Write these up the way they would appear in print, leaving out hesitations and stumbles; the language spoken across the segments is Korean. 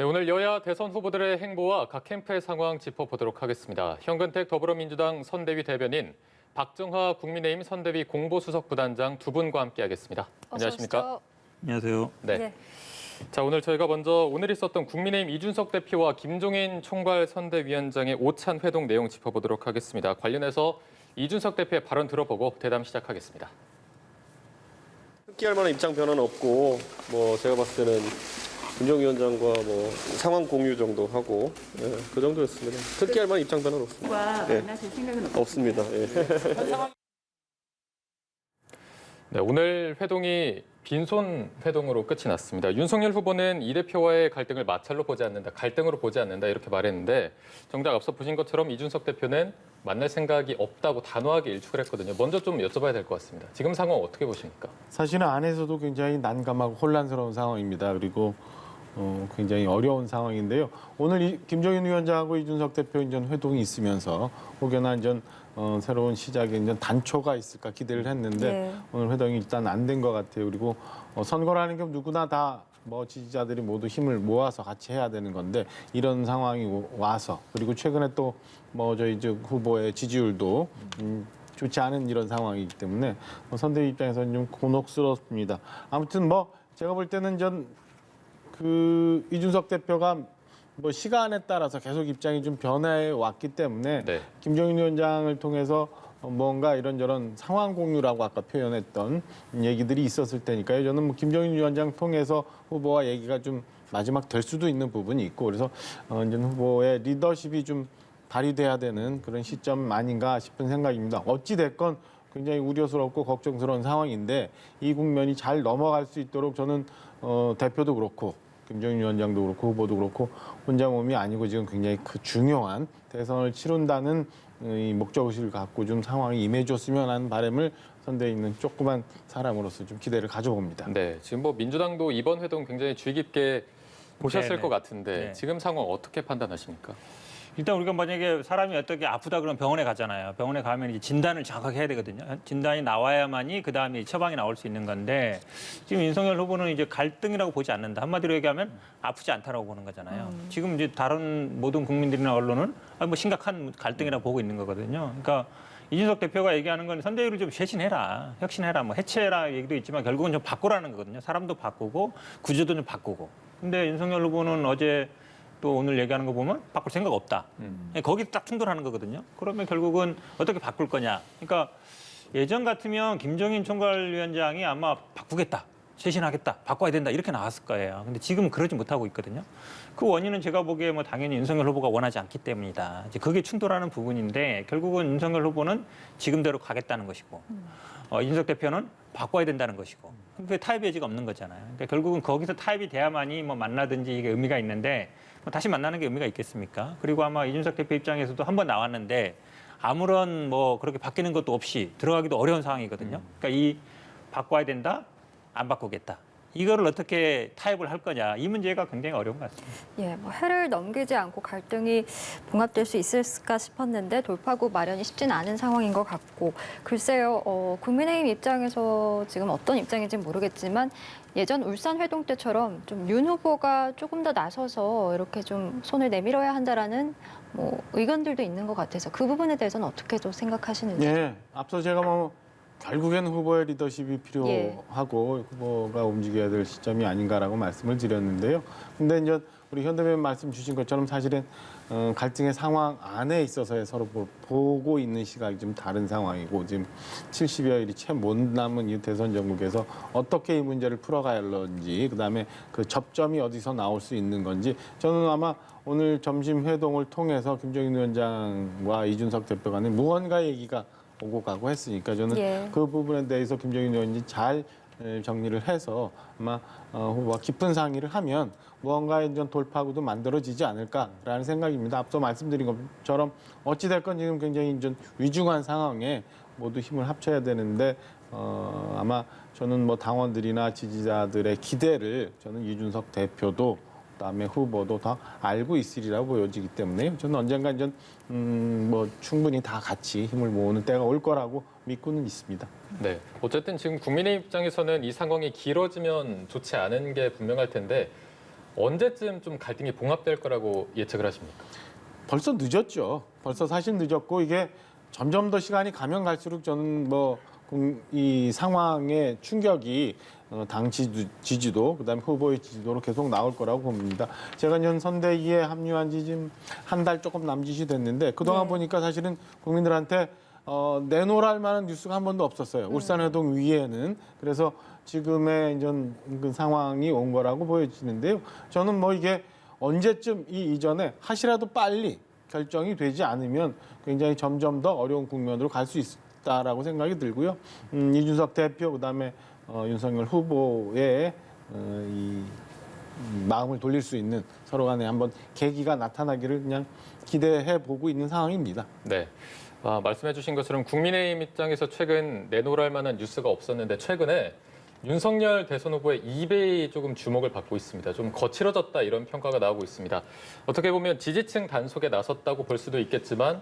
네, 오늘 여야 대선 후보들의 행보와 각 캠프의 상황 짚어보도록 하겠습니다. 현근택 더불어민주당 선대위 대변인, 박정하 국민의힘 선대위 공보수석 부단장 두 분과 함께하겠습니다. 안녕하십니까? 안녕하세요. 네. 예. 자, 오늘 저희가 먼저 오늘 있었던 국민의힘 이준석 대표와 김종인 총괄 선대위원장의 오찬 회동 내용 짚어보도록 하겠습니다. 관련해서 이준석 대표의 발언 들어보고 대담 시작하겠습니다. 특기할 만한 입장 변화는 없고, 제가 봤을 때는 김종위원장과 상황 공유 정도 하고, 그 정도였습니다. 특기할 만한 입장 변화는 없습니다. 만나실 생각은 없습니다. 네, 오늘 회동이 빈손 회동으로 끝이 났습니다. 윤석열 후보는 이 대표와의 갈등을 마찰로 보지 않는다, 갈등으로 보지 않는다 이렇게 말했는데 정작 앞서 보신 것처럼 이준석 대표는 만날 생각이 없다고 단호하게 일축을 했거든요. 먼저 좀 여쭤봐야 될 것 같습니다. 지금 상황 어떻게 보십니까? 사실은 안에서도 굉장히 난감하고 혼란스러운 상황입니다. 그리고 굉장히 어려운 상황인데요. 오늘 김종인 위원장하고 이준석 대표 인전 회동이 있으면서 혹여나 인전 새로운 시작에 인전 단초가 있을까 기대를 했는데 오늘 회동이 일단 안 된 것 같아요. 그리고 선거라는 게 누구나 다 지지자들이 모두 힘을 모아서 같이 해야 되는 건데 이런 상황이 와서 그리고 최근에 또 저희 후보의 지지율도 좋지 않은 이런 상황이기 때문에 선대위 입장에서는 좀 곤혹스럽습니다. 아무튼 제가 볼 때는 이준석 대표가 시간에 따라서 계속 입장이 좀 변해 왔기 때문에 네. 김종인 위원장을 통해서 뭔가 이런저런 상황 공유라고 아까 표현했던 얘기들이 있었을 테니까요. 저는 김종인 위원장 통해서 후보와 얘기가 좀 마지막 될 수도 있는 부분이 있고 그래서 이제 후보의 리더십이 좀 발휘돼야 되는 그런 시점 아닌가 싶은 생각입니다. 어찌 됐건 굉장히 우려스럽고 걱정스러운 상황인데 이 국면이 잘 넘어갈 수 있도록 저는 대표도 그렇고 김종인 위원장도 그렇고 후보도 그렇고 혼자 몸이 아니고 지금 굉장히 중요한 대선을 치른다는 이 목적의식을 갖고 좀 상황이 임해줬으면 하는 바람을 선대에 있는 조그만 사람으로서 좀 기대를 가져봅니다. 네, 지금 민주당도 이번 회동 굉장히 주의 깊게 보셨을 네네. 것 같은데 네. 지금 상황 어떻게 판단하십니까? 일단 우리가 만약에 사람이 어떻게 아프다 그러면 병원에 가잖아요. 병원에 가면 이제 진단을 정확하게 해야 되거든요. 진단이 나와야만이 그 다음에 처방이 나올 수 있는 건데 지금 윤석열 후보는 이제 갈등이라고 보지 않는다. 한마디로 얘기하면 아프지 않다라고 보는 거잖아요. 지금 이제 다른 모든 국민들이나 언론은 심각한 갈등이라고 보고 있는 거거든요. 그러니까 이준석 대표가 얘기하는 건 선대위를 좀 쇄신해라, 혁신해라, 해체해라 얘기도 있지만 결국은 좀 바꾸라는 거거든요. 사람도 바꾸고 구조도 좀 바꾸고. 근데 윤석열 후보는 어제 또 오늘 얘기하는 거 보면 바꿀 생각 없다. 거기 딱 충돌하는 거거든요. 그러면 결국은 어떻게 바꿀 거냐. 그러니까 예전 같으면 김종인 총괄위원장이 아마 바꾸겠다, 쇄신하겠다, 바꿔야 된다 이렇게 나왔을 거예요. 근데 지금은 그러지 못하고 있거든요. 그 원인은 제가 보기에 당연히 윤석열 후보가 원하지 않기 때문이다. 이제 그게 충돌하는 부분인데 결국은 윤석열 후보는 지금대로 가겠다는 것이고 이준석 대표는 바꿔야 된다는 것이고 그게 타협의 여지가 없는 거잖아요. 그러니까 결국은 거기서 타협이 돼야만이 만나든지 이게 의미가 있는데 다시 만나는 게 의미가 있겠습니까? 그리고 아마 이준석 대표 입장에서도 한번 나왔는데 아무런 그렇게 바뀌는 것도 없이 들어가기도 어려운 상황이거든요. 그러니까 이 바꿔야 된다, 안 바꾸겠다. 이거를 어떻게 타협을 할 거냐 이 문제가 굉장히 어려운 것 같습니다. 예, 해를 넘기지 않고 갈등이 봉합될 수 있을까 싶었는데 돌파구 마련이 쉽지는 않은 상황인 것 같고 글쎄요, 국민의힘 입장에서 지금 어떤 입장인지는 모르겠지만 예전 울산 회동 때처럼 좀 윤 후보가 조금 더 나서서 이렇게 좀 손을 내밀어야 한다라는 의견들도 있는 것 같아서 그 부분에 대해서는 어떻게 또 생각하시는지. 예, 앞서 제가 결국에는 후보의 리더십이 필요하고 후보가 움직여야 될 시점이 아닌가라고 말씀을 드렸는데요. 근데 이제 우리 현대변인 말씀 주신 것처럼 사실은 갈등의 상황 안에 있어서의 서로 보고 있는 시각이 좀 다른 상황이고 지금 70여일이 채 못 남은 이 대선 전국에서 어떻게 이 문제를 풀어가야 할런지 그다음에 그 접점이 어디서 나올 수 있는 건지 저는 아마 오늘 점심 회동을 통해서 김종인 위원장과 이준석 대표 간에 무언가 얘기가 오고 가고 했으니까 저는 그 부분에 대해서 김종인 의원이 잘 정리를 해서 아마 후보와 깊은 상의를 하면 무언가의 돌파구도 만들어지지 않을까라는 생각입니다. 앞서 말씀드린 것처럼 어찌됐건 지금 굉장히 위중한 상황에 모두 힘을 합쳐야 되는데 아마 저는 당원들이나 지지자들의 기대를 저는 이준석 대표도 그다음에 후보도 다 알고 있으리라고 보여지기 때문에 저는 언젠가 충분히 다 같이 힘을 모으는 때가 올 거라고 믿고는 있습니다. 네, 어쨌든 지금 국민의 입장에서는 이 상황이 길어지면 좋지 않은 게 분명할 텐데 언제쯤 좀 갈등이 봉합될 거라고 예측을 하십니까? 벌써 늦었죠. 벌써 사실 늦었고 이게 점점 더 시간이 가면 갈수록 저는 뭐 이 상황의 충격이 당 지지도 그다음에 후보의 지지도로 계속 나올 거라고 봅니다. 제가 현 선대위에 합류한 지 지금 한 달 조금 남짓이 됐는데 그동안 보니까 사실은 국민들한테 내놓을 만한 뉴스가 한 번도 없었어요. 울산회동 위에는. 그래서 지금의 이런 그 상황이 온 거라고 보여지는데요. 저는 뭐 이게 언제쯤 이 이전에 하시라도 빨리 결정이 되지 않으면 굉장히 점점 더 어려운 국면으로 갈 수 있다라고 생각이 들고요. 이준석 대표 그다음에 윤석열 후보의 이 마음을 돌릴 수 있는 서로 간에 한번 계기가 나타나기를 그냥 기대해 보고 있는 상황입니다. 네. 말씀해 주신 것처럼 국민의힘 입장에서 최근 내놓을 만한 뉴스가 없었는데 최근에 윤석열 대선 후보의 이베이 조금 주목을 받고 있습니다. 좀 거칠어졌다 이런 평가가 나오고 있습니다. 어떻게 보면 지지층 단속에 나섰다고 볼 수도 있겠지만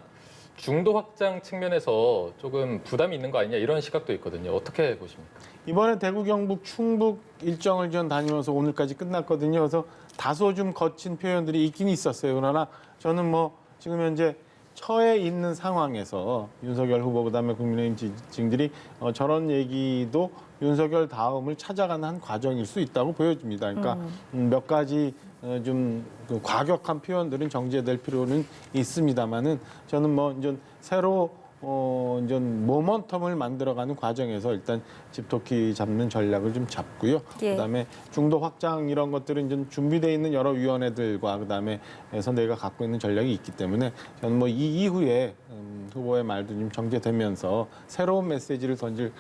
중도 확장 측면에서 조금 부담이 있는 거 아니냐 이런 시각도 있거든요. 어떻게 보십니까? 이번에 대구, 경북, 충북 일정을 전 다니면서 오늘까지 끝났거든요. 그래서 다소 좀 거친 표현들이 있긴 있었어요. 그러나 저는 뭐 지금 현재 처해 있는 상황에서 윤석열 후보 그다음에 국민의힘 지지층들이 저런 얘기도 윤석열 다음을 찾아가는 한 과정일 수 있다고 보여집니다. 그러니까 몇 가지 좀 과격한 표현들은 정제될 필요는 있습니다만은 저는 뭐 이제 새로 이제 모멘텀을 만들어가는 과정에서 일단 집토끼 잡는 전략을 좀 잡고요. 예. 그다음에 중도 확장 이런 것들은 이제 준비되어 있는 여러 위원회들과 그다음에 선대위가 갖고 있는 전략이 있기 때문에 저는 뭐 이 이후에 후보의 말도 좀 정제되면서 새로운 메시지를 던질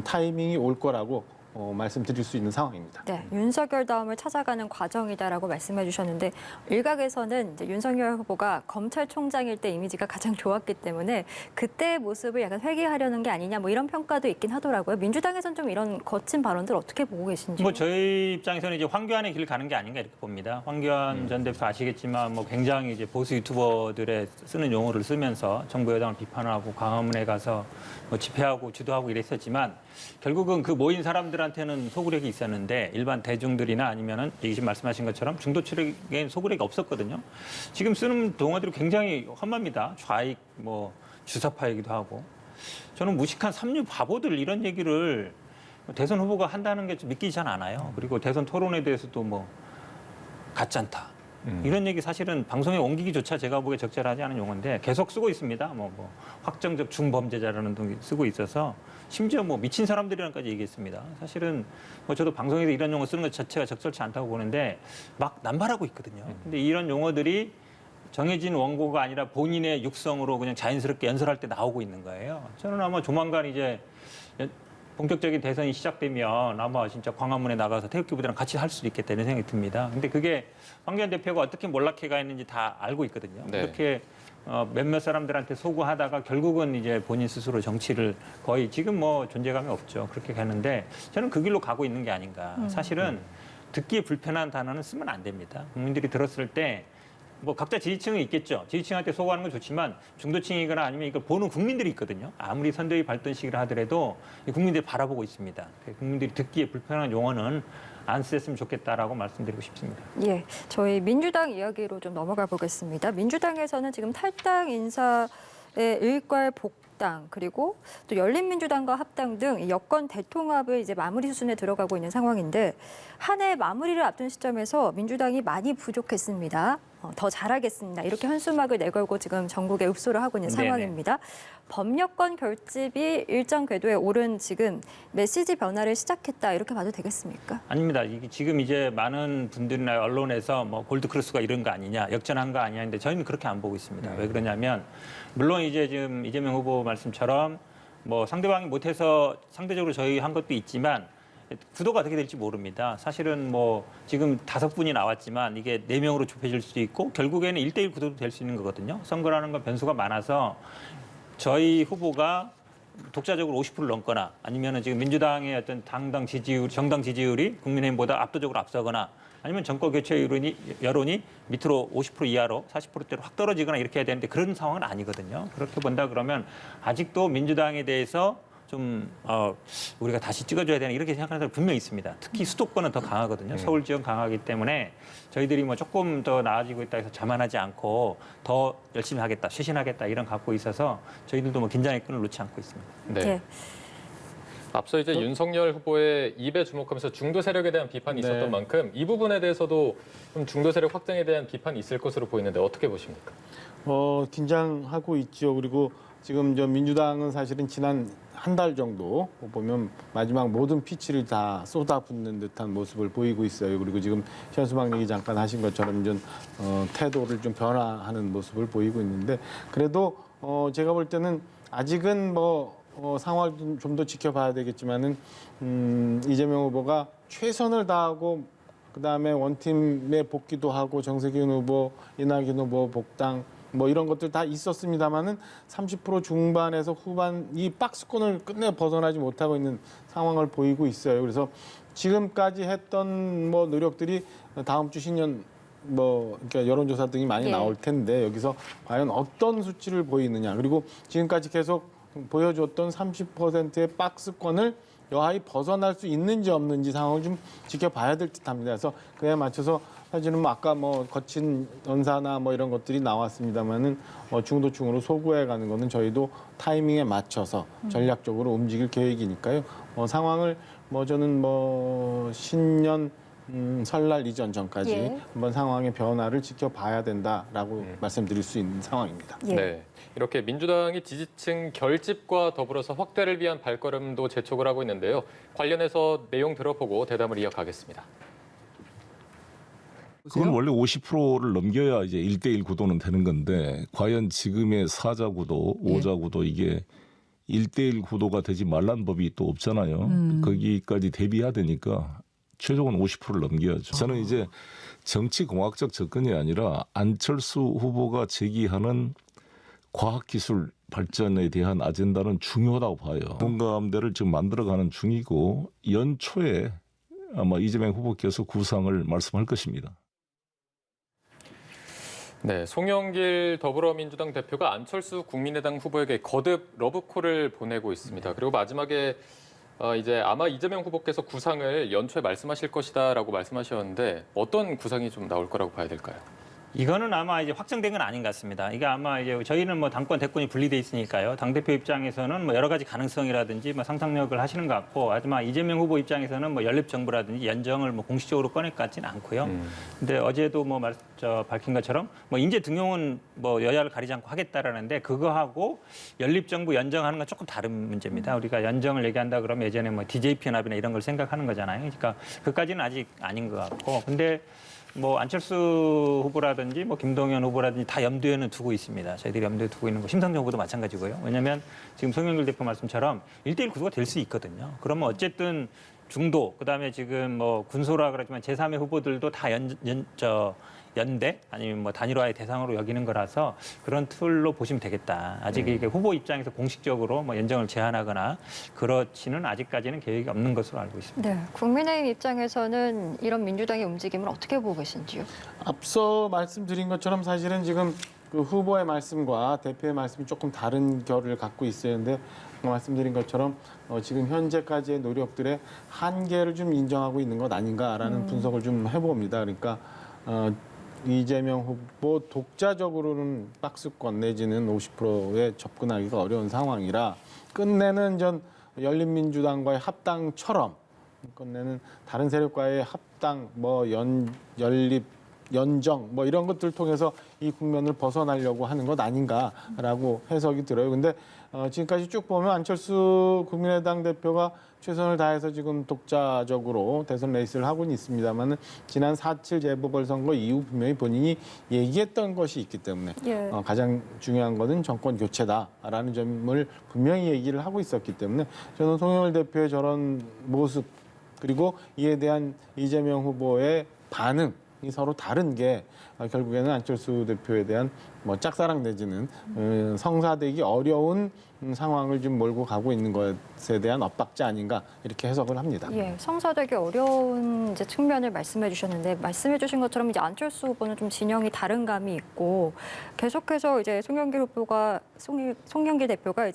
타이밍이 올 거라고 말씀드릴 수 있는 상황입니다. 네, 윤석열 다음을 찾아가는 과정이다라고 말씀해 주셨는데 일각에서는 이제 윤석열 후보가 검찰총장일 때 이미지가 가장 좋았기 때문에 그때의 모습을 약간 회귀하려는 게 아니냐 뭐 이런 평가도 있긴 하더라고요. 민주당에서는 좀 이런 거친 발언들 어떻게 보고 계신지? 뭐 저희 입장에서는 이제 황교안의 길을 가는 게 아닌가 이렇게 봅니다. 황교안 전 대표 아시겠지만 뭐 굉장히 이제 보수 유튜버들의 쓰는 용어를 쓰면서 정부 여당을 비판하고 광화문에 가서 뭐 집회하고 주도하고 이랬었지만 결국은 그 모인 사람들한테는 소구력이 있었는데 일반 대중들이나 아니면은 지금 말씀하신 것처럼 중도층에는 소구력이 없었거든요. 지금 쓰는 용어들이 굉장히 험합니다. 좌익, 뭐 주사파이기도 하고. 저는 무식한 삼류 바보들 이런 얘기를 대선 후보가 한다는 게 좀 믿기지 잘 않아요. 그리고 대선 토론에 대해서도 뭐 가짜다. 이런 얘기 사실은 방송에 옮기기조차 제가 보기에 적절하지 않은 용어인데 계속 쓰고 있습니다. 뭐 확정적 중범죄자라는 등이 쓰고 있어서 심지어 뭐 미친 사람들이랑까지 얘기했습니다. 사실은 뭐 저도 방송에서 이런 용어 쓰는 것 자체가 적절치 않다고 보는데 막 남발하고 있거든요. 근데 이런 용어들이 정해진 원고가 아니라 본인의 육성으로 그냥 자연스럽게 연설할 때 나오고 있는 거예요. 저는 아마 조만간 이제 본격적인 대선이 시작되면 아마 진짜 광화문에 나가서 태극기 부대랑 같이 할 수도 있겠다 이런 생각이 듭니다. 근데 그게 황교안 대표가 어떻게 몰락해가 있는지 다 알고 있거든요. 네. 그렇게 몇몇 사람들한테 소구하다가 결국은 이제 본인 스스로 정치를 거의 지금 뭐 존재감이 없죠. 그렇게 가는데 저는 그 길로 가고 있는 게 아닌가. 사실은 듣기에 불편한 단어는 쓰면 안 됩니다. 국민들이 들었을 때 뭐 각자 지지층은 있겠죠. 지지층한테 소구하는 건 좋지만 중도층이거나 아니면 이걸 보는 국민들이 있거든요. 아무리 선대위 발전식이라 하더라도 국민들이 바라보고 있습니다. 국민들이 듣기에 불편한 용어는 안 쓰셨으면 좋겠다라고 말씀드리고 싶습니다. 예, 저희 민주당 이야기로 좀 넘어가 보겠습니다. 민주당에서는 지금 탈당 인사의 일괄 복당 그리고 또 열린민주당과 합당 등 여권 대통합을 이제 마무리 수순에 들어가고 있는 상황인데 한 해 마무리를 앞둔 시점에서 민주당이 많이 부족했습니다. 더 잘하겠습니다. 이렇게 현수막을 내걸고 지금 전국에 읍소를 하고 있는 상황입니다. 법여권 결집이 일정 궤도에 오른 지금 메시지 변화를 시작했다 이렇게 봐도 되겠습니까? 아닙니다. 이게 지금 이제 많은 분들이나 언론에서 뭐 골드크로스가 이런 거 아니냐, 역전한 거 아니냐 근데 저희는 그렇게 안 보고 있습니다. 왜 그러냐면 물론 이제 지금 이재명 후보 말씀처럼 뭐 상대방이 못해서 상대적으로 저희 한 것도 있지만 구도가 어떻게 될지 모릅니다. 사실은 뭐 지금 5분이 나왔지만 이게 4명으로 좁혀질 수도 있고 결국에는 1대1 구도도 될 수 있는 거거든요. 선거라는 건 변수가 많아서 저희 후보가 독자적으로 50%를 넘거나 아니면 지금 민주당의 어떤 당당 지지율, 정당 지지율이 국민의힘보다 압도적으로 앞서거나 아니면 정권 교체 여론이 밑으로 50% 이하로 40%대로 확 떨어지거나 이렇게 해야 되는데 그런 상황은 아니거든요. 그렇게 본다 그러면 아직도 민주당에 대해서 좀 우리가 다시 찍어줘야 되나 이렇게 생각하는 사람 분명히 있습니다. 특히 수도권은 더 강하거든요. 서울 지역 강하기 때문에 저희들이 뭐 조금 더 나아지고 있다 해서 자만하지 않고 더 열심히 하겠다, 쇄신하겠다 이런 갖고 있어서 저희들도 뭐 긴장의 끈을 놓지 않고 있습니다. 네. 예. 앞서 이제 윤석열 후보의 입에 주목하면서 중도 세력에 대한 비판이 네. 있었던 만큼 이 부분에 대해서도 좀 중도 세력 확장에 대한 비판이 있을 것으로 보이는데 어떻게 보십니까? 긴장하고 있죠. 그리고 지금 저 민주당은 사실은 지난 한 달 정도 보면 마지막 모든 피치를 다 쏟아붓는 듯한 모습을 보이고 있어요. 그리고 지금 현수막 얘기 잠깐 하신 것처럼 좀 태도를 좀 변화하는 모습을 보이고 있는데 그래도 제가 볼 때는 아직은 상황을 좀 더 지켜봐야 되겠지만은 이재명 후보가 최선을 다하고 그다음에 원팀에 복귀도 하고 정세균 후보, 이낙연 후보 복당 뭐 이런 것들 다 있었습니다만은 30% 중반에서 후반 이 박스권을 끝내 벗어나지 못하고 있는 상황을 보이고 있어요. 그래서 지금까지 했던 노력들이 다음 주 신년 그러니까 여론조사 등이 많이 예. 나올 텐데 여기서 과연 어떤 수치를 보이느냐 그리고 지금까지 계속 보여줬던 30%의 박스권을 여하히 벗어날 수 있는지 없는지 상황을 좀 지켜봐야 될 듯합니다. 그래서 그에 맞춰서 사실은 아까 거친 연사나 이런 것들이 나왔습니다만은 중도층으로 소구해 가는 거는 저희도 타이밍에 맞춰서 전략적으로 움직일 계획이니까요. 상황을 저는 신년 설날 이전 전까지 예. 한번 상황의 변화를 지켜봐야 된다라고 말씀드릴 수 있는 상황입니다. 예. 네. 이렇게 민주당이 지지층 결집과 더불어서 확대를 위한 발걸음도 재촉을 하고 있는데요. 관련해서 내용 들어보고 대담을 이어가겠습니다. 그건 원래 50%를 넘겨야 이제 1대1 구도는 되는 건데 과연 지금의 4자 구도, 5자 구도 이게 1대1 구도가 되지 말란 법이 또 없잖아요. 거기까지 대비해야 되니까 최종은 50%를 넘겨야죠. 저는 이제 정치공학적 접근이 아니라 안철수 후보가 제기하는 과학기술 발전에 대한 아젠다는 중요하다고 봐요. 공감대를 지금 만들어가는 중이고 연초에 아마 이재명 후보께서 구상을 말씀할 것입니다. 네, 송영길 더불어민주당 대표가 안철수 국민의당 후보에게 거듭 러브콜을 보내고 있습니다. 그리고 마지막에 이제 아마 이재명 후보께서 구상을 연초에 말씀하실 것이다라고 말씀하셨는데 어떤 구상이 좀 나올 거라고 봐야 될까요? 이거는 아마 이제 확정된 건 아닌 것 같습니다. 이게 아마 이제 저희는 당권 대권이 분리돼 있으니까요. 당 대표 입장에서는 여러 가지 가능성이라든지 상상력을 하시는 것 같고, 하지만 이재명 후보 입장에서는 연립 정부라든지 연정을 공식적으로 꺼낼 것 같지는 않고요. 근데 어제도 밝힌 것처럼 인재 등용은 여야를 가리지 않고 하겠다라는데 그거하고 연립 정부 연정하는 건 조금 다른 문제입니다. 우리가 연정을 얘기한다 그러면 예전에 DJP 연합이나 이런 걸 생각하는 거잖아요. 그러니까 그까지는 아직 아닌 것 같고, 근데 안철수 후보라든지 김동연 후보라든지 다 염두에는 두고 있습니다. 저희들이 염두에 두고 있는 거 심상정 후보도 마찬가지고요. 왜냐하면 지금 송영길 대표 말씀처럼 1대1 구도가 될 수 있거든요. 그러면 어쨌든 중도, 그다음에 지금 군소라 그러지만 제3의 후보들도 다 연대 아니면 단일화의 대상으로 여기는 거라서 그런 툴로 보시면 되겠다. 아직 이게 후보 입장에서 공식적으로 연정을 제안하거나 그렇지는 아직까지는 계획이 없는 것으로 알고 있습니다. 네, 국민의힘 입장에서는 이런 민주당의 움직임을 어떻게 보고 계신지요? 앞서 말씀드린 것처럼 사실은 지금 그 후보의 말씀과 대표의 말씀이 조금 다른 결을 갖고 있어요. 근데 말씀드린 것처럼 지금 현재까지의 노력들의 한계를 좀 인정하고 있는 것 아닌가라는 분석을 좀 해봅니다. 그러니까 이재명 후보 독자적으로는 박스권 내지는 50%에 접근하기가 어려운 상황이라 끝내는 열린민주당과의 합당처럼 끝내는 다른 세력과의 합당, 연립, 연정 이런 것들 통해서 이 국면을 벗어나려고 하는 것 아닌가라고 해석이 들어요. 근데 지금까지 쭉 보면 안철수 국민의당 대표가 최선을 다해서 지금 독자적으로 대선 레이스를 하고는 있습니다만 지난 4.7 재보궐선거 이후 분명히 본인이 얘기했던 것이 있기 때문에 예. 가장 중요한 것은 정권 교체다라는 점을 분명히 얘기를 하고 있었기 때문에 저는 송영길 대표의 저런 모습 그리고 이에 대한 이재명 후보의 반응이 서로 다른 게 결국에는 안철수 대표에 대한 짝사랑 내지는 성사되기 어려운 상황을 좀 몰고 가고 있는 것에 대한 엇박자 아닌가 이렇게 해석을 합니다. 예, 성사되기 어려운 측면을 말씀해 주셨는데 말씀해 주신 것처럼 안철수 후보는 좀 진영이 다른 감이 있고 계속해서 송영길 대표가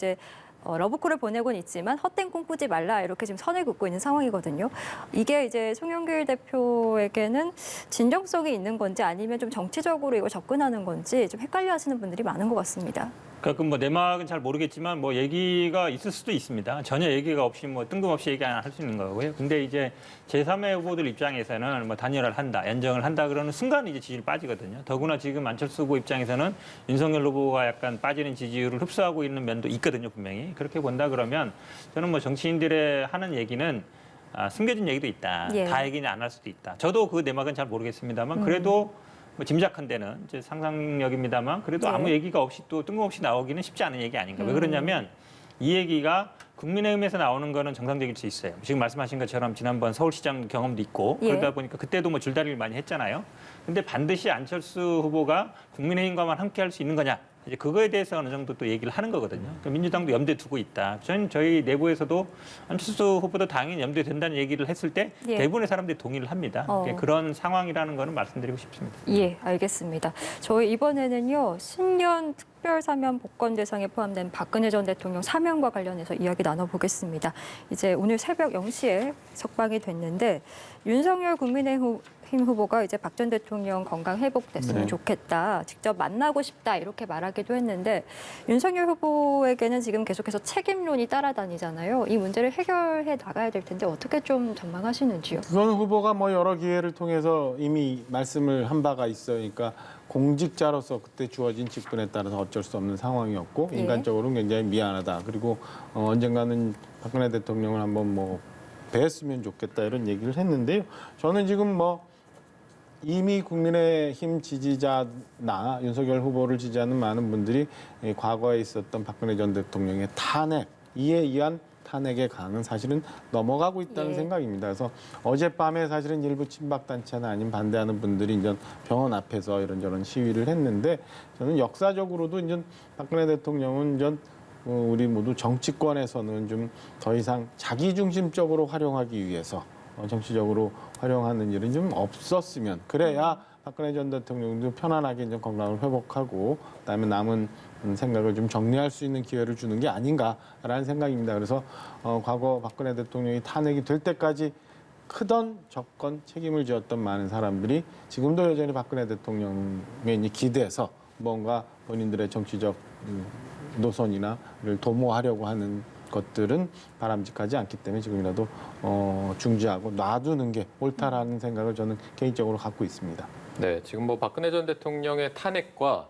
러브콜을 보내고는 있지만 헛된 꿈 꾸지 말라 이렇게 지금 선을 긋고 있는 상황이거든요. 이게 이제 송영길 대표에게는 진정성이 있는 건지 아니면 좀 정치적으로 이거 접근하는 건지 좀 헷갈려하시는 분들이 많은 것 같습니다. 그러니까 뭐 내막은 잘 모르겠지만 뭐 얘기가 있을 수도 있습니다. 전혀 얘기가 없이 뭐 뜬금없이 얘기 안 할 수 있는 거고요. 근데 이제 제3의 후보들 입장에서는 뭐 단일화를 한다, 연정을 한다 그러는 순간 이제 지지율 빠지거든요. 더구나 지금 안철수 후보 입장에서는 윤석열 후보가 약간 빠지는 지지율을 흡수하고 있는 면도 있거든요, 분명히. 그렇게 본다 그러면 저는 뭐 정치인들의 하는 얘기는 숨겨진 얘기도 있다. 예. 다 얘기는 안 할 수도 있다. 저도 그 내막은 잘 모르겠습니다만 그래도 뭐 짐작한 데는 이제 상상력입니다만 그래도 네. 아무 얘기가 없이 또 뜬금없이 나오기는 쉽지 않은 얘기 아닌가. 왜 그러냐면 이 얘기가 국민의힘에서 나오는 거는 정상적일 수 있어요. 지금 말씀하신 것처럼 지난번 서울시장 경험도 있고 예. 그러다 보니까 그때도 뭐 줄다리기를 많이 했잖아요. 근데 반드시 안철수 후보가 국민의힘과만 함께 할 수 있는 거냐. 이제 그거에 대해서 어느 정도 또 얘기를 하는 거거든요. 그러니까 민주당도 염두에 두고 있다. 저희 내부에서도 안철수 후보도 당연히 염두에 된다는 얘기를 했을 때 예. 대부분의 사람들이 동의를 합니다. 그런 상황이라는 거는 말씀드리고 싶습니다. 예, 알겠습니다. 저희 이번에는요, 신년 특별사면 복권 대상에 포함된 박근혜 전 대통령 사면과 관련해서 이야기 나눠보겠습니다. 이제 오늘 새벽 0시에 석방이 됐는데 윤석열 국민의힘 후보가 이제 박 전 대통령 건강 회복됐으면 네. 좋겠다, 직접 만나고 싶다 이렇게 말하기도 했는데 윤석열 후보에게는 지금 계속해서 책임론이 따라다니잖아요. 이 문제를 해결해 나가야 될 텐데 어떻게 좀 전망하시는지요? 그건 후보가 뭐 여러 기회를 통해서 이미 말씀을 한 바가 있으니까 공직자로서 그때 주어진 직분에 따라서 어쩔 수 없는 상황이었고 예. 인간적으로 굉장히 미안하다. 그리고 언젠가는 박근혜 대통령을 한번 뭐 뵀으면 좋겠다 이런 얘기를 했는데요. 저는 지금 뭐 이미 국민의힘 지지자나 윤석열 후보를 지지하는 많은 분들이 과거에 있었던 박근혜 전 대통령의 탄핵, 이에 의한 탄핵의 강은 사실은 넘어가고 있다는 예. 생각입니다. 그래서 어젯밤에 사실은 일부 친박단체나 아니면 반대하는 분들이 이제 병원 앞에서 이런저런 시위를 했는데 저는 역사적으로도 이제 박근혜 대통령은 이제 우리 모두 정치권에서는 좀 더 이상 자기중심적으로 활용하기 위해서 정치적으로 활용하는 일은 좀 없었으면 그래야 박근혜 전 대통령도 편안하게 이제 건강을 회복하고 그다음에 남은 생각을 좀 정리할 수 있는 기회를 주는 게 아닌가라는 생각입니다. 그래서 과거 박근혜 대통령이 탄핵이 될 때까지 크던 적건 책임을 지었던 많은 사람들이 지금도 여전히 박근혜 대통령에 기대서 뭔가 본인들의 정치적 노선이나를 도모하려고 하는 것들은 바람직하지 않기 때문에 지금이라도 중지하고 놔두는 게 옳다라는 생각을 저는 개인적으로 갖고 있습니다. 네, 지금 뭐 박근혜 전 대통령의 탄핵과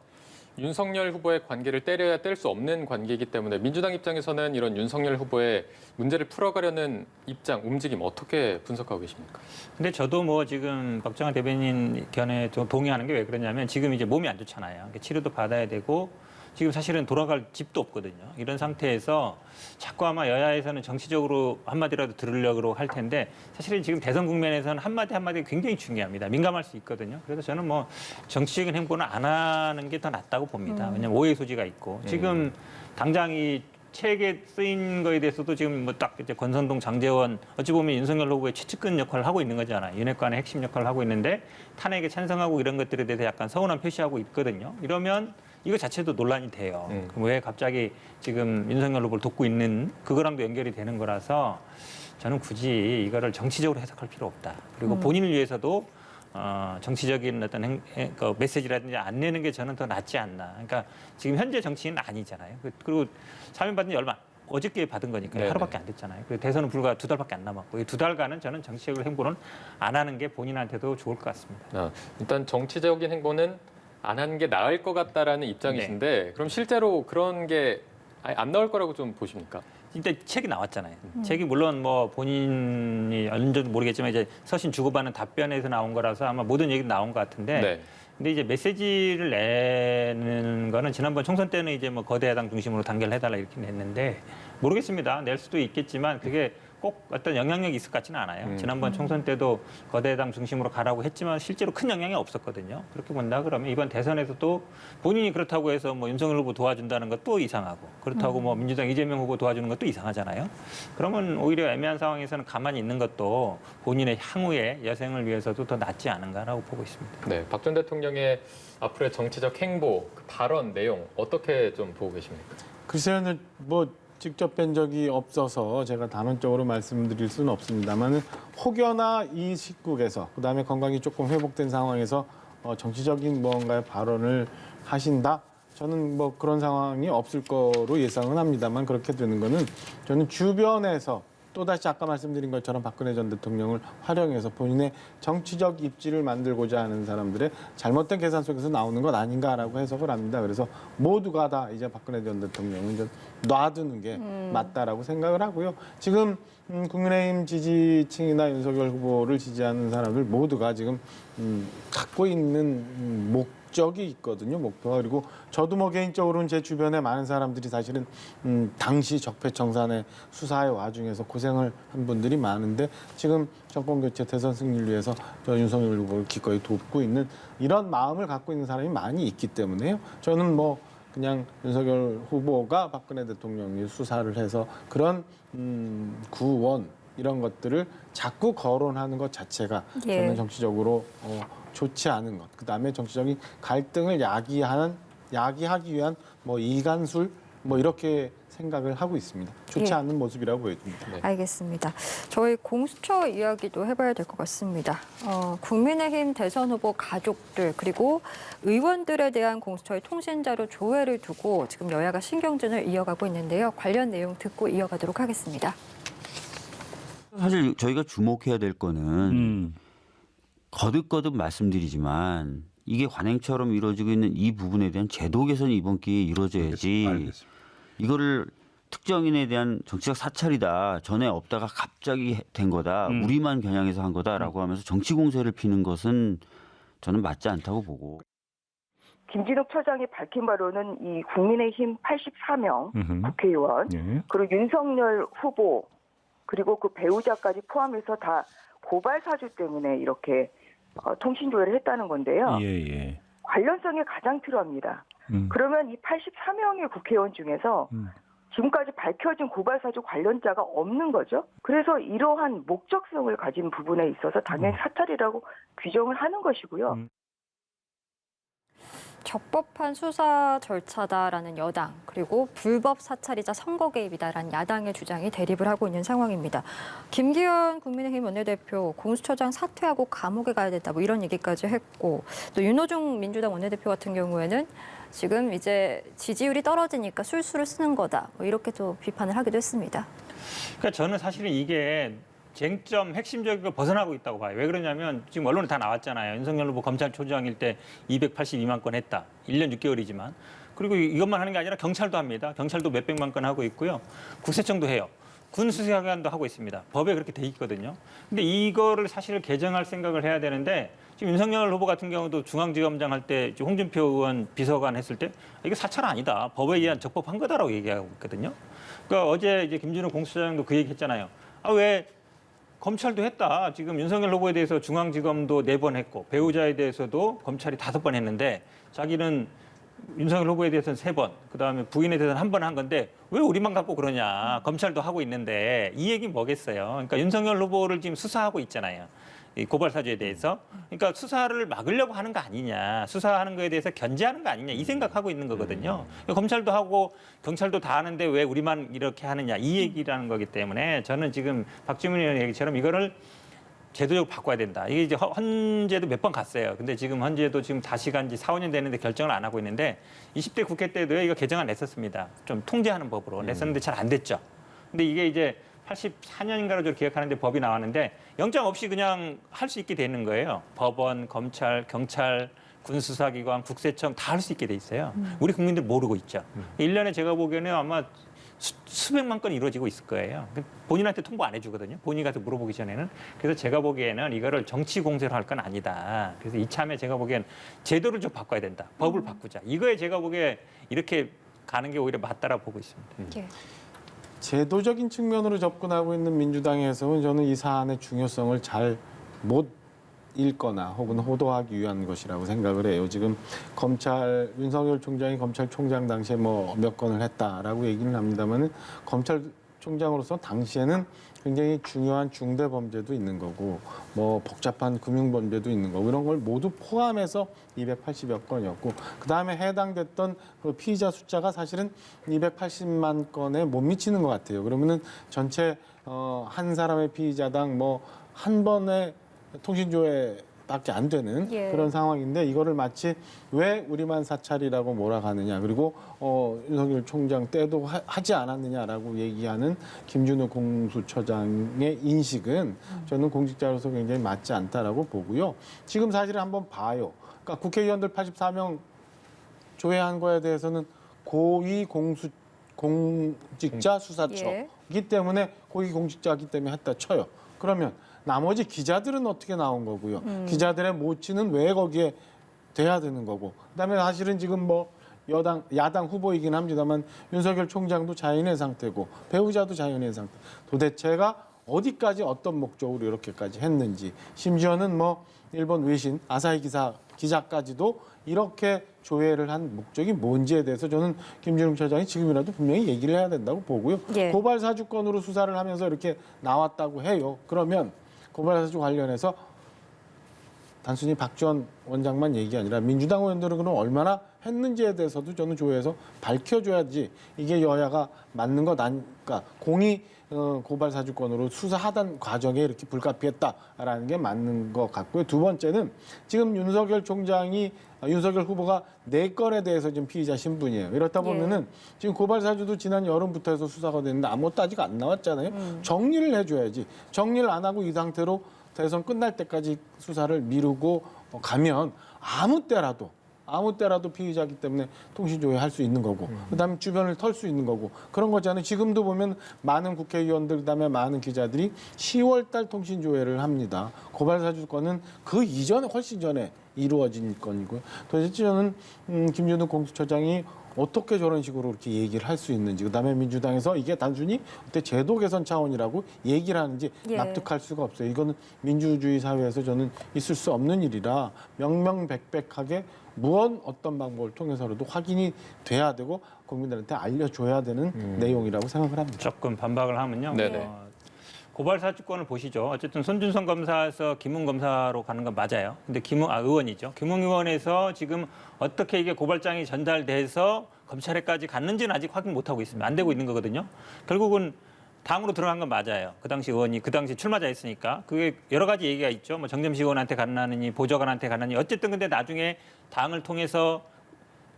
윤석열 후보의 관계를 때려야 뗄 수 없는 관계이기 때문에 민주당 입장에서는 이런 윤석열 후보의 문제를 풀어가려는 입장, 움직임 어떻게 분석하고 계십니까? 근데 저도 뭐 지금 박정환 대변인 견해 좀 동의하는 게 왜 그러냐면 지금 이제 몸이 안 좋잖아요. 그러니까 치료도 받아야 되고 지금 사실은 돌아갈 집도 없거든요. 이런 상태에서 자꾸 아마 여야에서는 정치적으로 한마디라도 들으려고 할 텐데 사실은 지금 대선 국면에서는 한마디 한마디가 굉장히 중요합니다. 민감할 수 있거든요. 그래서 저는 뭐 정치적인 행보는 안 하는 게 더 낫다고 봅니다. 왜냐하면 오해 소지가 있고 지금 당장 이 책에 쓰인 거에 대해서도 지금 뭐 딱 이제 권선동, 장제원 어찌 보면 윤석열 후보의 최측근 역할을 하고 있는 거잖아요. 윤핵관의 핵심 역할을 하고 있는데 탄핵에 찬성하고 이런 것들에 대해서 약간 서운함 표시하고 있거든요. 이러면 이거 자체도 논란이 돼요. 그럼 왜 갑자기 지금 윤석열 후보를 돕고 있는 그거랑도 연결이 되는 거라서 저는 굳이 이거를 정치적으로 해석할 필요 없다. 그리고 본인을 위해서도 정치적인 어떤 그 메시지라든지 안 내는 게 저는 더 낫지 않나. 그러니까 지금 현재 정치인은 아니잖아요. 그리고 사면 받은 지 얼마 어저께 받은 거니까 네네. 하루밖에 안 됐잖아요. 그리고 대선은 불과 2달밖에 안 남았고 이 2달간은 저는 정치적인 행보는 안 하는 게 본인한테도 좋을 것 같습니다. 일단 정치적인 행보는 안 하는 게 나을 것 같다라는 입장이신데 그럼 실제로 그런 게 안 나올 거라고 좀 보십니까? 일단 책이 나왔잖아요. 책이 물론 뭐 본인이 언제인지 모르겠지만 이제 서신 주고받는 답변에서 나온 거라서 아마 모든 얘기 나온 것 같은데. 네. 근데 이제 메시지를 내는 거는 지난번 총선 때는 이제 뭐 거대 야당 중심으로 단결을 해달라 이렇게 냈는데 모르겠습니다. 낼 수도 있겠지만 그게 꼭 어떤 영향력이 있을 것 같지는 않아요. 지난번 총선 때도 거대 야당 중심으로 가라고 했지만 실제로 큰 영향이 없었거든요. 그렇게 본다 그러면 이번 대선에서도 본인이 그렇다고 해서 뭐 윤석열 후보 도와준다는 것도 이상하고 그렇다고 뭐 민주당 이재명 후보 도와주는 것도 이상하잖아요. 그러면 오히려 애매한 상황에서는 가만히 있는 것도 본인의 향후의 여생을 위해서도 더 낫지 않은가라고 보고 있습니다. 네, 박 전 대통령의 앞으로의 정치적 행보, 그 발언 내용 어떻게 좀 보고 계십니까? 글쎄요, 뭐 직접 뵌 적이 없어서 제가 단언적으로 말씀드릴 수는 없습니다만 혹여나 이 시국에서 그다음에 건강이 조금 회복된 상황에서 정치적인 무언가의 발언을 하신다. 저는 뭐 그런 상황이 없을 거로 예상은 합니다만 그렇게 되는 거는 저는 주변에서 또다시 아까 말씀드린 것처럼 박근혜 전 대통령을 활용해서 본인의 정치적 입지를 만들고자 하는 사람들의 잘못된 계산 속에서 나오는 것 아닌가라고 해석을 합니다. 그래서 모두가 다 이제 박근혜 전 대통령은 좀 놔두는 게 맞다라고 생각을 하고요. 지금 국민의힘 지지층이나 윤석열 후보를 지지하는 사람들 모두가 지금 갖고 있는 목적이 있거든요. 목표가. 그리고 저도 뭐 개인적으로는 제 주변에 많은 사람들이 사실은 당시 적폐청산의 수사의 와중에서 고생을 한 분들이 많은데 지금 정권 교체 대선 승리를 위해서 저 윤석열 후보를 기꺼이 돕고 있는 이런 마음을 갖고 있는 사람이 많이 있기 때문에요. 저는 뭐 그냥 윤석열 후보가 박근혜 대통령이 수사를 해서 그런 구원 이런 것들을 자꾸 거론하는 것 자체가 예. 저는 정치적으로 좋지 않은 것. 그다음에 정치적인 갈등을 야기하기 위한 뭐 이간술 뭐 이렇게 생각을 하고 있습니다. 좋지 예. 않은 모습이라고 보여집니다. 알겠습니다. 저희 공수처 이야기도 해봐야 될 것 같습니다. 국민의힘 대선 후보 가족들 그리고 의원들에 대한 공수처의 통신자료 조회를 두고 지금 여야가 신경전을 이어가고 있는데요. 관련 내용 듣고 이어가도록 하겠습니다. 사실 저희가 주목해야 될 거는 거듭거듭 말씀드리지만 이게 관행처럼 이루어지고 있는 이 부분에 대한 제도 개선이 이번 기회에 이루어져야지 알겠습니다. 이거를 특정인에 대한 정치적 사찰이다. 전에 없다가 갑자기 된 거다. 우리만 겨냥해서 한 거다라고 하면서 정치 공세를 피는 것은 저는 맞지 않다고 보고. 김진욱 처장이 밝힌 바로는 이 국민의힘 84명 국회의원 그리고 윤석열 후보 그리고 그 배우자까지 포함해서 다 고발 사주 때문에 이렇게 통신 조회를 했다는 건데요. 관련성이 가장 필요합니다. 그러면 이 84명의 국회의원 중에서 지금까지 밝혀진 고발 사주 관련자가 없는 거죠. 그래서 이러한 목적성을 가진 부분에 있어서 당연히 사찰이라고 규정을 하는 것이고요. 적법한 수사 절차다라는 여당 그리고 불법 사찰이자 선거 개입이다라는 야당의 주장이 대립을 하고 있는 상황입니다. 김기현 국민의힘 원내대표 공수처장 사퇴하고 감옥에 가야 된다 뭐 이런 얘기까지 했고 또 윤호중 민주당 원내대표 같은 경우에는 지금 이제 지지율이 떨어지니까 술수를 쓰는 거다 뭐 이렇게 또 비판을 하기도 했습니다. 그러니까 저는 사실은 이게 쟁점 핵심적인 걸 벗어나고 있다고 봐요. 왜 그러냐면 지금 언론에 다 나왔잖아요. 윤석열 후보 검찰총장일 때 282만 건 했다. 1년 6개월이지만. 그리고 이것만 하는 게 아니라 경찰도 합니다. 경찰도 몇백만 건 하고 있고요. 국세청도 해요. 군수사관도 하고 있습니다. 법에 그렇게 돼 있거든요. 근데 이거를 사실 개정할 생각을 해야 되는데 지금 윤석열 후보 같은 경우도 중앙지검장 할 때 홍준표 의원 비서관 했을 때 이게 사찰 아니다. 법에 의한 적법한 거다라고 얘기하고 있거든요. 그러니까 어제 이제 김진우 공수처장도 그 얘기했잖아요. 왜 검찰도 했다. 지금 윤석열 후보에 대해서 중앙지검도 4번 했고 배우자에 대해서도 검찰이 5번 했는데 자기는 윤석열 후보에 대해서는 3번, 그다음에 부인에 대해서는 1번 한 건데 왜 우리만 갖고 그러냐. 검찰도 하고 있는데 이 얘기는 뭐겠어요. 그러니까 윤석열 후보를 지금 수사하고 있잖아요. 이 고발 사주에 대해서. 그러니까 수사를 막으려고 하는 거 아니냐. 수사하는 거에 대해서 견제하는 거 아니냐. 이 생각하고 있는 거거든요. 검찰도 하고 경찰도 다 하는데 왜 우리만 이렇게 하느냐. 이 얘기라는 거기 때문에 저는 지금 박주민 의원 얘기처럼 이거를 제도적으로 바꿔야 된다. 이게 이제 헌재도 몇 번 갔어요. 근데 지금 헌재도 지금 다시 간 지 4, 5년 됐는데 결정을 안 하고 있는데 20대 국회 때도 이거 개정안 냈었습니다. 좀 통제하는 법으로 냈었는데 잘 안 됐죠. 근데 이게 이제 84년인가로 저 기억하는데 법이 나왔는데 영장 없이 그냥 할 수 있게 되는 거예요. 법원, 검찰, 경찰, 군수사기관, 국세청 다 할 수 있게 돼 있어요. 우리 국민들 모르고 있죠. 1년에 제가 보기에는 아마 수백만 건이 이루어지고 있을 거예요. 본인한테 통보 안 해주거든요. 본인이 가서 물어보기 전에는. 그래서 제가 보기에는 이거를 정치 공세로 할 건 아니다. 그래서 이참에 제가 보기엔 제도를 좀 바꿔야 된다. 법을 바꾸자. 이거에 제가 보기에 이렇게 가는 게 오히려 맞다라고 보고 있습니다. 예. 제도적인 측면으로 접근하고 있는 민주당에서는 저는 이 사안의 중요성을 잘 못 읽거나 혹은 호도하기 위한 것이라고 생각을 해요. 지금 윤석열 총장이 검찰총장 당시에 뭐 몇 건을 했다라고 얘기는 합니다만은 검찰 총장으로서 당시에는 굉장히 중요한 중대 범죄도 있는 거고 뭐 복잡한 금융 범죄도 있는 거고 이런 걸 모두 포함해서 280여 건이었고 그다음에 해당됐던 그 피의자 숫자가 사실은 280만 건에 못 미치는 것 같아요. 그러면은 전체 한 사람의 피의자당 뭐 한 번의 통신조회밖에 안 되는 예. 그런 상황인데 이거를 마치 왜 우리만 사찰이라고 몰아가느냐 그리고 윤석열 총장 때도 하지 않았느냐라고 얘기하는 김준호 공수처장의 인식은 저는 공직자로서 굉장히 맞지 않다라고 보고요. 지금 사실은 한번 봐요. 그러니까 국회의원들 84명 조회한 거에 대해서는 고위 공직자 수사처이기 때문에 고위 공직자이기 때문에 했다 쳐요. 그러면 나머지 기자들은 어떻게 나온 거고요. 기자들의 모치는 왜 거기에 돼야 되는 거고. 그다음에 사실은 지금 뭐 야당 후보이긴 합니다만 윤석열 총장도 자연의 상태고 배우자도 자연의 상태. 도대체가 어디까지 어떤 목적으로 이렇게까지 했는지 심지어는 뭐 일본 외신 아사히 기자까지도 이렇게 조회를 한 목적이 뭔지에 대해서 저는 김준우 처장이 지금이라도 분명히 얘기를 해야 된다고 보고요. 예. 고발 사주권으로 수사를 하면서 이렇게 나왔다고 해요. 그러면 고발 사주 관련해서 단순히 박지원 원장만 얘기 아니라 민주당 의원들은 그럼 얼마나 했는지에 대해서도 저는 조회해서 밝혀줘야지 이게 여야가 맞는 것 아니까 공이 고발 사주권으로 수사하던 과정에 이렇게 불가피했다라는 게 맞는 것 같고요. 두 번째는 지금 윤석열 후보가 4건에 대해서 지금 피의자 신분이에요. 이렇다 보면은 지금 고발 사주도 지난 여름부터 해서 수사가 됐는데 아무것도 아직 안 나왔잖아요. 정리를 해줘야지. 정리를 안 하고 이 상태로 대선 끝날 때까지 수사를 미루고 가면 아무 때라도 피의자이기 때문에 통신조회 할 수 있는 거고 그다음에 주변을 털 수 있는 거고 그런 거잖아요. 지금도 보면 많은 국회의원들 그다음에 많은 기자들이 10월 달 통신조회를 합니다. 고발사주권은 그 이전에 훨씬 전에 이루어진 건이고요. 도대체 저는 김준우 공수처장이 어떻게 저런 식으로 이렇게 얘기를 할 수 있는지 그다음에 민주당에서 이게 단순히 어때 제도 개선 차원이라고 얘기를 하는지 납득할 수가 없어요. 이거는 민주주의 사회에서 저는 있을 수 없는 일이라 명명백백하게 어떤 방법을 통해서라도 확인이 돼야 되고 국민들한테 알려줘야 되는 내용이라고 생각을 합니다. 조금 반박을 하면요. 네네. 고발 사주권을 보시죠. 어쨌든 손준성 검사에서 김웅 검사로 가는 건 맞아요. 근데 의원이죠. 김웅 의원에서 지금 어떻게 이게 고발장이 전달돼서 검찰에까지 갔는지는 아직 확인 못 하고 있습니다. 안 되고 있는 거거든요. 결국은 당으로 들어간 건 맞아요. 그 당시 의원이 그 당시 출마자였으니까 그게 여러 가지 얘기가 있죠. 뭐 정점식 의원한테 갔나느니 보좌관한테 갔나느니 어쨌든 근데 나중에 당을 통해서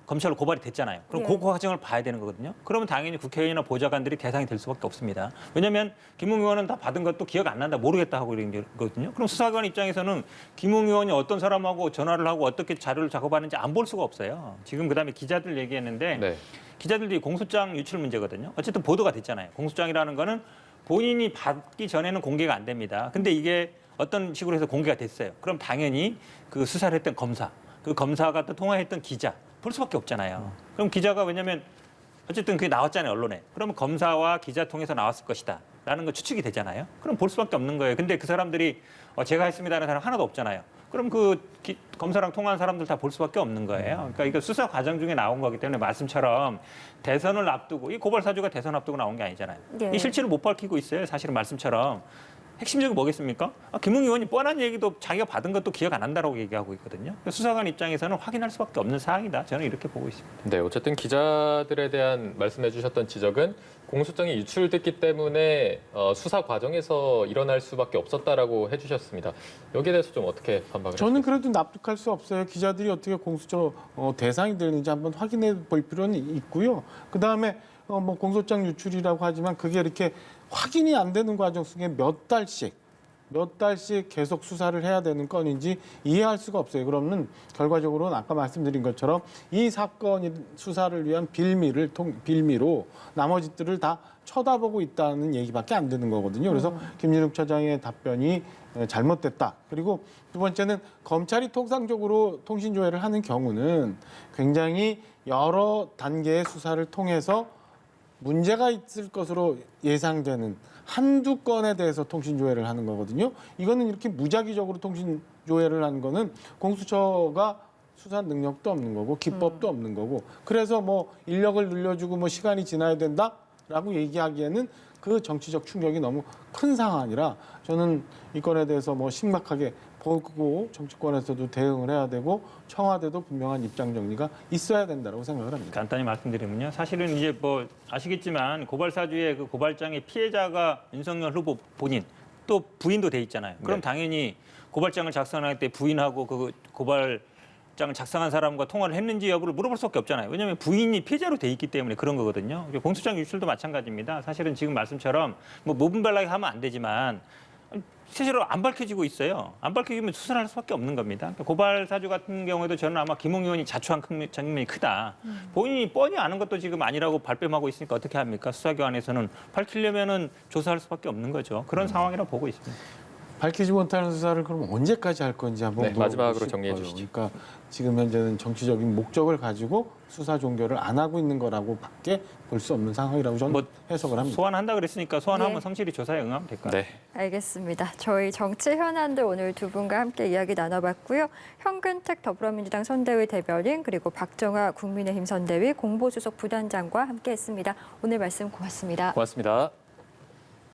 검찰로 고발이 됐잖아요. 그럼 그 과정을 봐야 되는 거거든요. 그러면 당연히 국회의원이나 보좌관들이 대상이 될 수밖에 없습니다. 왜냐하면 김웅 의원은 다 받은 것도 기억 안 난다, 모르겠다 하고 이런 거거든요. 그럼 수사관 입장에서는 김웅 의원이 어떤 사람하고 전화를 하고 어떻게 자료를 작업하는지 안 볼 수가 없어요. 지금 그다음에 기자들 얘기했는데 기자들이 공소장 유출 문제거든요. 어쨌든 보도가 됐잖아요. 공소장이라는 거는 본인이 받기 전에는 공개가 안 됩니다. 근데 이게 어떤 식으로 해서 공개가 됐어요. 그럼 당연히 그 수사를 했던 검사, 그 검사가 또 통화했던 기자 볼 수밖에 없잖아요. 그럼 기자가 왜냐면 어쨌든 그게 나왔잖아요, 언론에. 그러면 검사와 기자 통해서 나왔을 것이다 라는 거 추측이 되잖아요. 그럼 볼 수밖에 없는 거예요. 근데 그 사람들이 제가 했습니다라는 사람 하나도 없잖아요. 그럼 그 검사랑 통화한 사람들 다 볼 수밖에 없는 거예요. 그러니까 이거 수사 과정 중에 나온 거기 때문에 말씀처럼 대선을 앞두고 이 고발 사주가 대선 앞두고 나온 게 아니잖아요. 이 실체를 못 밝히고 있어요. 사실은 말씀처럼. 핵심적인 뭐겠습니까? 김웅 의원이 뻔한 얘기도 자기가 받은 것도 기억 안 한다라고 얘기하고 있거든요. 수사관 입장에서는 확인할 수밖에 없는 사항이다. 저는 이렇게 보고 있습니다. 네, 어쨌든 기자들에 대한 말씀해 주셨던 지적은 공소장이 유출됐기 때문에 수사 과정에서 일어날 수밖에 없었다라고 해주셨습니다. 여기에 대해서 좀 어떻게 반박을 저는 하시겠습니까? 그래도 납득할 수 없어요. 기자들이 어떻게 공수처 대상이 되는지 한번 확인해 볼 필요는 있고요. 그다음에 뭐 공소장 유출이라고 하지만 그게 이렇게 확인이 안 되는 과정 속에 몇 달씩 계속 수사를 해야 되는 건인지 이해할 수가 없어요. 그러면 결과적으로는 아까 말씀드린 것처럼 이 사건 수사를 위한 빌미로 나머지들을 다 쳐다보고 있다는 얘기밖에 안 되는 거거든요. 그래서 김진욱 처장의 답변이 잘못됐다. 그리고 두 번째는 검찰이 통상적으로 통신조회를 하는 경우는 굉장히 여러 단계의 수사를 통해서 문제가 있을 것으로 예상되는 한두 건에 대해서 통신조회를 하는 거거든요. 이거는 이렇게 무작위적으로 통신조회를 하는 거는 공수처가 수사 능력도 없는 거고 기법도 없는 거고 그래서 뭐 인력을 늘려주고 뭐 시간이 지나야 된다? 없다라고 얘기하기에는 그 정치적 충격이 너무 큰 상황이라 저는 이 건에 대해서 뭐 심각하게 보고 정치권에서도 대응을 해야 되고 청와대도 분명한 입장 정리가 있어야 된다고 생각을 합니다. 간단히 말씀드리면요. 사실은 이제 뭐 아시겠지만 고발 사주의 그 고발장의 피해자가 윤석열 후보 본인 또 부인도 돼 있잖아요. 그럼 당연히 고발장을 작성할 때 부인하고 그 고발장을 작성한 사람과 통화를 했는지 여부를 물어볼 수밖에 없잖아요. 왜냐하면 부인이 피해자로 돼 있기 때문에 그런 거거든요. 공소장 유출도 마찬가지입니다. 사실은 지금 말씀처럼 뭐 무분별하게 하면 안 되지만 실제로 안 밝혀지고 있어요. 안 밝혀지면 수사를 할 수밖에 없는 겁니다. 그러니까 고발 사주 같은 경우에도 저는 아마 김웅 의원이 자초한 측면이 크다. 본인이 뻔히 아는 것도 지금 아니라고 발뺌하고 있으니까 어떻게 합니까? 수사기관에서는 밝히려면은 조사할 수밖에 없는 거죠. 그런 상황이라고 보고 있습니다. 밝히지 못하는 수사를 그럼 언제까지 할 건지 한번 물어보고 마지막으로 싶어요. 정리해 주시죠. 그러니까 지금 현재는 정치적인 목적을 가지고 수사 종결을 안 하고 있는 거라고밖에 볼 수 없는 상황이라고 저는 뭐 해석을 합니다. 소환한다 그랬으니까 소환하면 예. 성실히 조사에 응하면 될 것 같아요. 네. 알겠습니다. 저희 정치 현안들 오늘 두 분과 함께 이야기 나눠봤고요. 현근택 더불어민주당 선대위 대변인 그리고 박정아 국민의힘 선대위 공보수석 부단장과 함께했습니다. 오늘 말씀 고맙습니다. 고맙습니다.